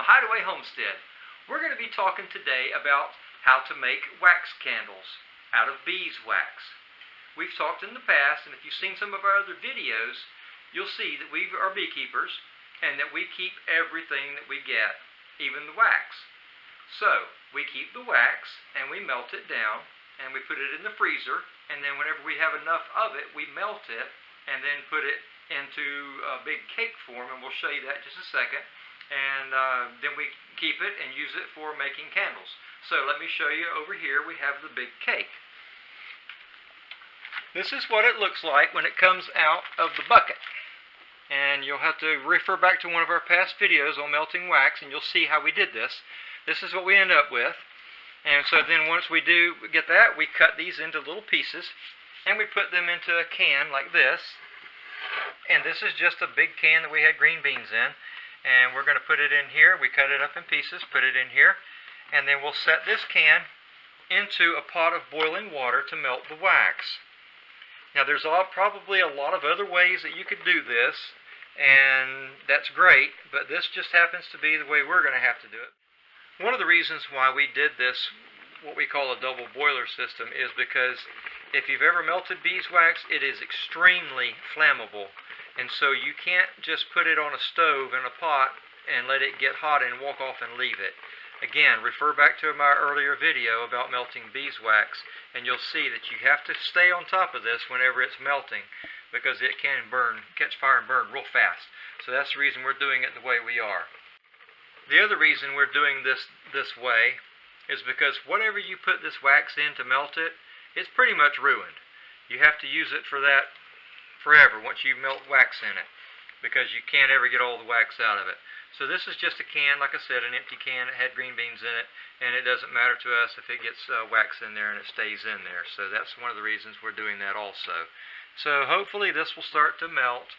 from Hideaway Homestead. We're going to be talking today about how to make wax candles out of beeswax. We've talked in the past, and if you've seen some of our other videos, you'll see that we are beekeepers and that we keep everything that we get, even the wax. So, we keep the wax and we melt it down and we put it in the freezer, and then whenever we have enough of it, we melt it and then put it into a big cake form, and we'll show you that in just a second. And then we keep it and use it for making candles. So let me show you over here. We have the big cake. This is what it looks like when it comes out of the bucket. And you'll have to refer back to one of our past videos on melting wax, and you'll see how we did this. This is what we end up with. And so then once we do get that, we cut these into little pieces, and we put them into a can like this. And this is just a big can that we had green beans in. And we're going to put it in here. We cut it up in pieces, put it in here, and then we'll set this can into a pot of boiling water to melt the wax. Now there's probably a lot of other ways that you could do this, and that's great, but this just happens to be the way we're going to have to do it. One of the reasons why we did this, what we call a double boiler system, is because if you've ever melted beeswax, it is extremely flammable. And so you can't just put it on a stove in a pot and let it get hot and walk off and leave it. Again, refer back to my earlier video about melting beeswax, and you'll see that you have to stay on top of this whenever it's melting, because it can catch fire and burn real fast. So that's the reason we're doing it the way we are. The other reason we're doing this way is because whatever you put this wax in to melt it, it's pretty much ruined. You have to use it for that forever once you melt wax in it, because you can't ever get all the wax out of it. So this is just a can, like I said, an empty can. It had green beans in it, and it doesn't matter to us if it gets wax in there and it stays in there. So that's one of the reasons we're doing that also. So hopefully this will start to melt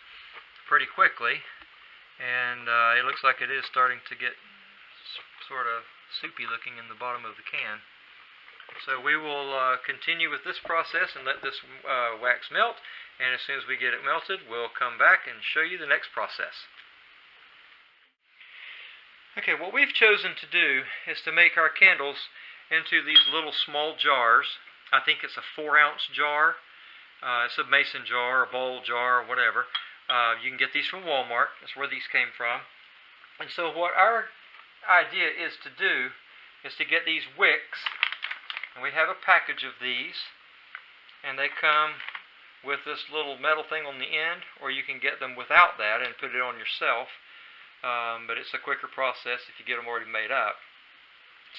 pretty quickly, and it looks like it is starting to get sort of soupy looking in the bottom of the can. So we will continue with this process and let this wax melt, and as soon as we get it melted, we'll come back and show you the next process. Okay, what we've chosen to do is to make our candles into these little small jars. I think it's a 4-ounce jar. It's a mason jar, a bowl jar, or whatever. You can get these from Walmart. That's where these came from. And so what our idea is to do is to get these Wicks. And we have a package of these, and they come with this little metal thing on the end, or you can get them without that and put it on yourself, but it's a quicker process if you get them already made up.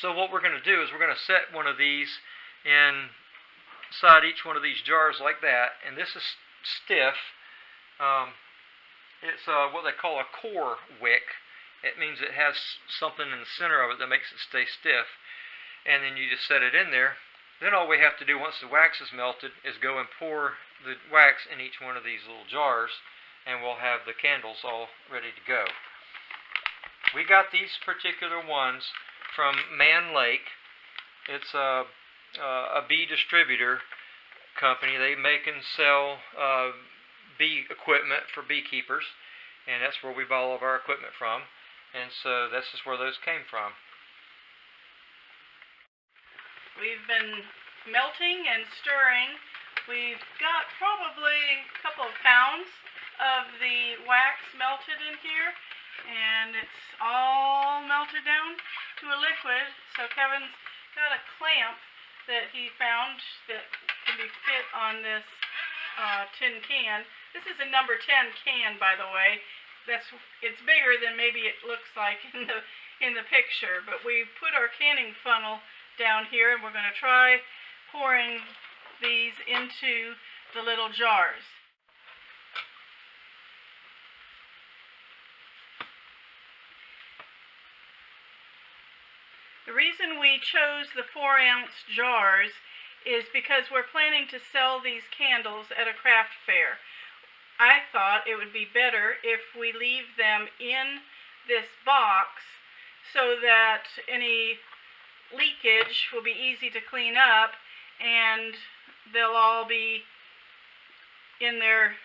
So what we're going to do is we're going to set one of these inside each one of these jars like that, and this is stiff. It's what they call a core wick. It means it has something in the center of it that makes it stay stiff. And then you just set it in there. Then all we have to do once the wax is melted is go and pour the wax in each one of these little jars, and we'll have the candles all ready to go. We got these particular ones from Mann Lake. It's a bee distributor company. They make and sell bee equipment for beekeepers, and that's where we buy all of our equipment from. And so this is where those came from. We've been melting and stirring. We've got probably a couple of pounds of the wax melted in here, and it's all melted down to a liquid. So Kevin's got a clamp that he found that can be fit on this tin can. This is a number 10 can, by the way. It's bigger than maybe it looks like in the picture, but we put our canning funnel down here, and we're going to try pouring these into the little jars. The reason we chose the 4-ounce jars is because we're planning to sell these candles at a craft fair. I thought it would be better if we leave them in this box so that any leakage will be easy to clean up, and they'll all be in their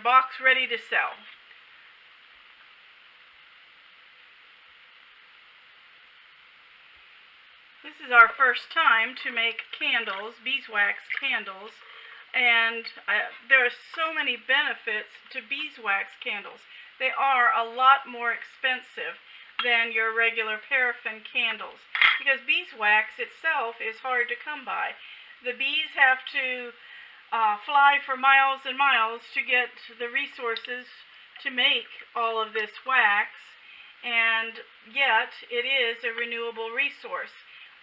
box ready to sell. This is our first time to make candles, beeswax candles, and there are so many benefits to beeswax candles. They are a lot more expensive than your regular paraffin candles because beeswax itself is hard to come by. The bees have to fly for miles and miles to get the resources to make all of this wax, and yet it is a renewable resource,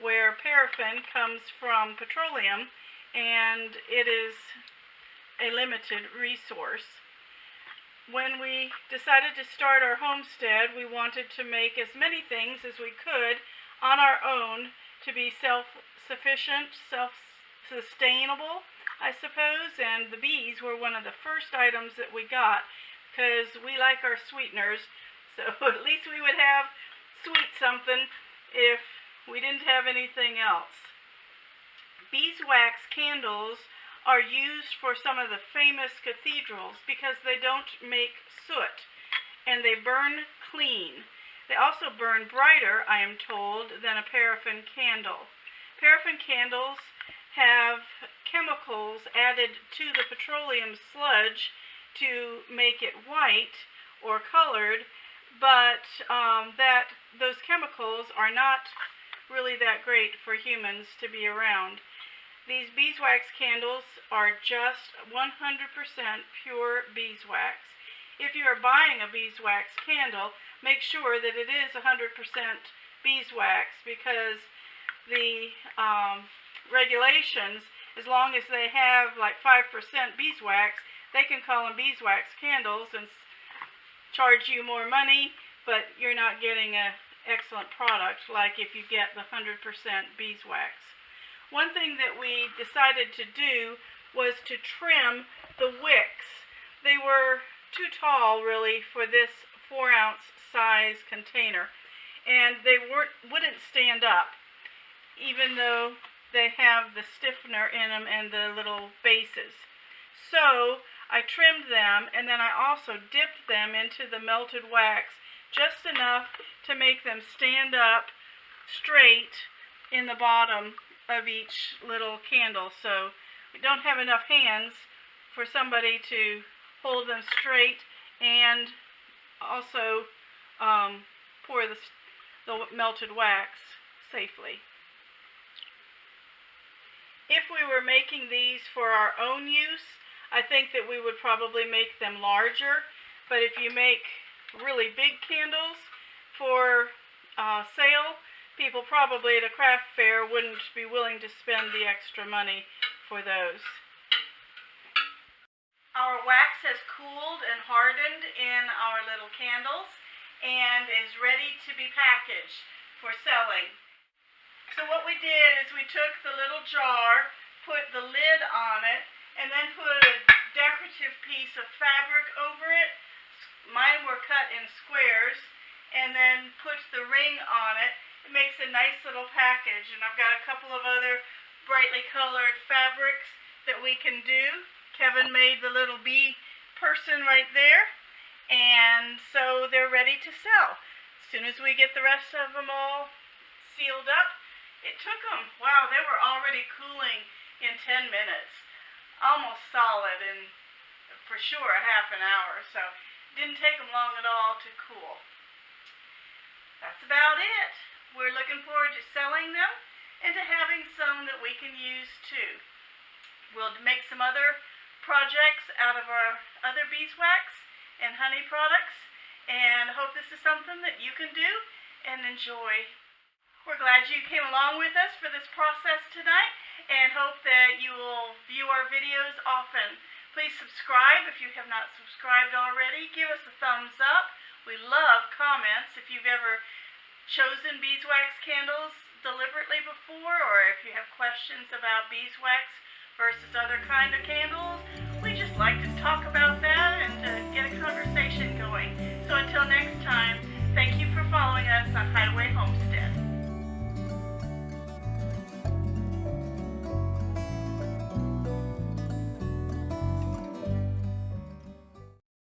where paraffin comes from petroleum and it is a limited resource. When we decided to start our homestead, we wanted to make as many things as we could on our own to be self-sufficient, self-sustainable, I suppose, and the bees were one of the first items that we got because we like our sweeteners, so at least we would have sweet something if we didn't have anything else. Beeswax candles are used for some of the famous cathedrals because they don't make soot and they burn clean. They also burn brighter, I am told, than a paraffin candle. Paraffin candles have chemicals added to the petroleum sludge to make it white or colored, but those chemicals are not really that great for humans to be around. These beeswax candles are just 100% pure beeswax. If you are buying a beeswax candle, make sure that it is 100% beeswax because the regulations, as long as they have like 5% beeswax, they can call them beeswax candles and charge you more money, but you're not getting an excellent product like if you get the 100% beeswax. One thing that we decided to do was to trim the wicks. They were too tall really for this 4-ounce size container, and they wouldn't stand up even though they have the stiffener in them and the little bases. So I trimmed them, and then I also dipped them into the melted wax just enough to make them stand up straight in the bottom of each little candle, so we don't have enough hands for somebody to hold them straight and also pour the melted wax safely. If we were making these for our own use, I think that we would probably make them larger, but if you make really big candles for sale, people probably at a craft fair wouldn't be willing to spend the extra money for those. Our wax has cooled and hardened in our little candles and is ready to be packaged for selling. So what we did is we took the little jar, put the lid on it, and then put a decorative piece of fabric over it. Mine were cut in squares, and then put the ring on it. It makes a nice little package, and I've got a couple of other brightly colored fabrics that we can do. Kevin made the little bee person right there, and so they're ready to sell. As soon as we get the rest of them all sealed up, it took them, wow, they were already cooling in 10 minutes. Almost solid in, for sure, a half an hour, so it didn't take them long at all to cool. That's about it. We're looking forward to selling them and to having some that we can use too. We'll make some other projects out of our other beeswax and honey products, and I hope this is something that you can do and enjoy. We're glad you came along with us for this process tonight and hope that you will view our videos often. Please subscribe if you have not subscribed already. Give us a thumbs up. We love comments. If you've ever chosen beeswax candles deliberately before, or if you have questions about beeswax versus other kind of candles, we just like to talk about that and to get a conversation going. So until next time, thank you for following us on Hideaway Homestead.